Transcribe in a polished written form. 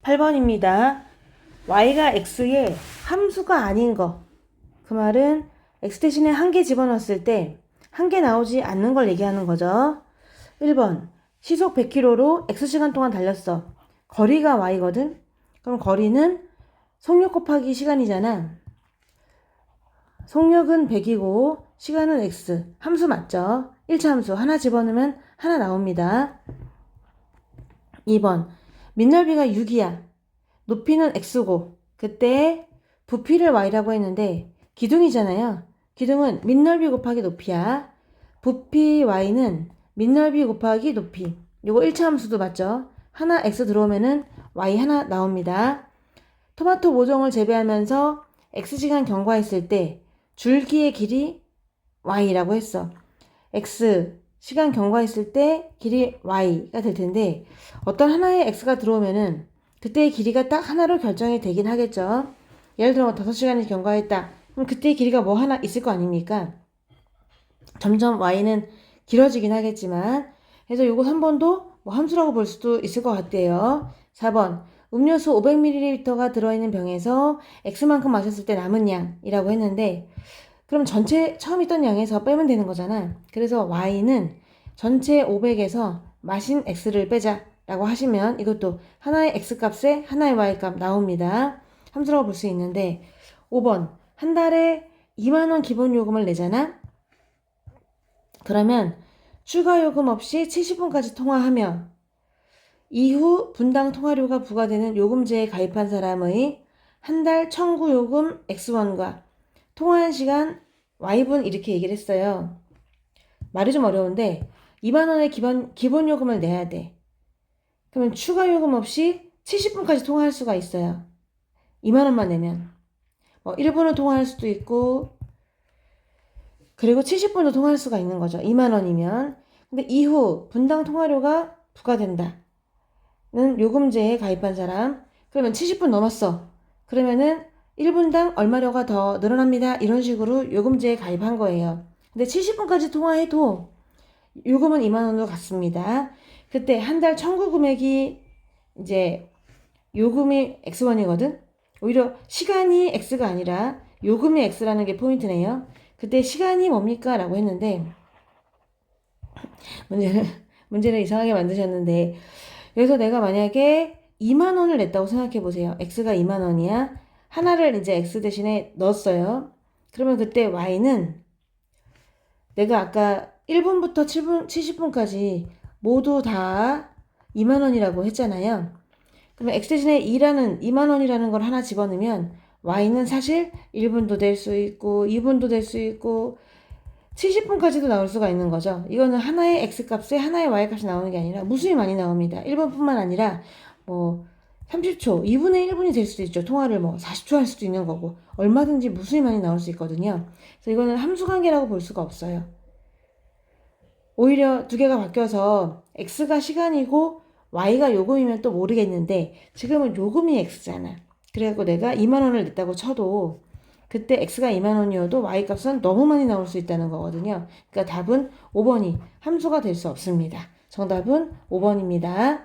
8번입니다. y가 x의 함수가 아닌 거. 그 말은 x 대신에 한 개 집어넣었을 때 한 개 나오지 않는 걸 얘기하는 거죠. 1번 시속 100km로 x시간 동안 달렸어. 거리가 y거든. 그럼 거리는 속력 곱하기 시간이잖아. 속력은 100이고 시간은 x. 함수 맞죠? 1차 함수 하나 집어넣으면 하나 나옵니다. 2번 민넓이가 6이야. 높이는 x고 그때 부피를 y라고 했는데 기둥이잖아요. 기둥은 민넓이 곱하기 높이야. 부피 y는 민넓이 곱하기 높이. 요거 1차 함수도 맞죠? 하나 x 들어오면은 y 하나 나옵니다. 토마토 모종을 재배하면서 x시간 경과했을 때 줄기의 길이 y라고 했어. x 시간 경과했을 때 길이 y가 될 텐데 어떤 하나의 x가 들어오면은 그때의 길이가 딱 하나로 결정이 되긴 하겠죠. 예를 들어 5시간이 경과했다. 그럼 그때의 길이가 뭐 하나 있을 거 아닙니까? 점점 y는 길어지긴 하겠지만 그래서 요거 3번도 뭐 함수라고 볼 수도 있을 것 같아요. 4번 음료수 500ml가 들어있는 병에서 x만큼 마셨을 때 남은 양이라고 했는데 그럼 전체 처음 있던 양에서 빼면 되는 거잖아. 그래서 y는 전체 500에서 마신 x를 빼자 라고 하시면 이것도 하나의 x값에 하나의 y값 나옵니다. 함수라고 볼 수 있는데 5번 한 달에 2만원 기본 요금을 내잖아. 그러면 추가 요금 없이 70분까지 통화하며 이후 분당 통화료가 부과되는 요금제에 가입한 사람의 한 달 청구 요금 x1과 통화한 시간 y분 이렇게 얘기를 했어요. 말이 좀 어려운데 2만원의 기본 요금을 내야 돼. 그러면 추가 요금 없이 70분까지 통화할 수가 있어요. 2만원만 내면. 1분은 통화할 수도 있고 그리고 70분도 통화할 수가 있는 거죠. 2만원이면. 근데 이후 분당 통화료가 부과된다. 는 요금제에 가입한 사람. 그러면 70분 넘었어. 그러면은 1분당 얼마료가 더 늘어납니다. 이런 식으로 요금제에 가입한 거예요. 근데 70분까지 통화해도 요금은 2만원으로 갔습니다. 그때 한 달 청구 금액이 이제 요금이 x1이거든. 오히려 시간이 x가 아니라 요금이 x라는 게 포인트네요. 그때 시간이 뭡니까? 라고 했는데 문제를 이상하게 만드셨는데 여기서 내가 만약에 2만원을 냈다고 생각해 보세요. x가 2만원이야. 하나를 이제 x 대신에 넣었어요. 그러면 그때 y는 내가 아까 1분부터 70분까지 모두 다 2만원이라고 했잖아요. 그러면 x 대신에 2만원이라는 걸 하나 집어넣으면 y는 사실 1분도 될 수 있고 2분도 될 수 있고 70분까지도 나올 수가 있는 거죠. 이거는 하나의 x값에 하나의 y값이 나오는 게 아니라 무수히 많이 나옵니다. 1분뿐만 아니라 30초, 2분의 1분이 될 수도 있죠. 통화를 40초 할 수도 있는 거고 얼마든지 무수히 많이 나올 수 있거든요. 그래서 이거는 함수관계라고 볼 수가 없어요. 오히려 두 개가 바뀌어서 x가 시간이고 y가 요금이면 또 모르겠는데 지금은 요금이 x잖아. 그래갖고 내가 2만원을 냈다고 쳐도 그때 x가 2만원이어도 y값은 너무 많이 나올 수 있다는 거거든요. 그러니까 답은 5번이 함수가 될 수 없습니다. 정답은 5번입니다.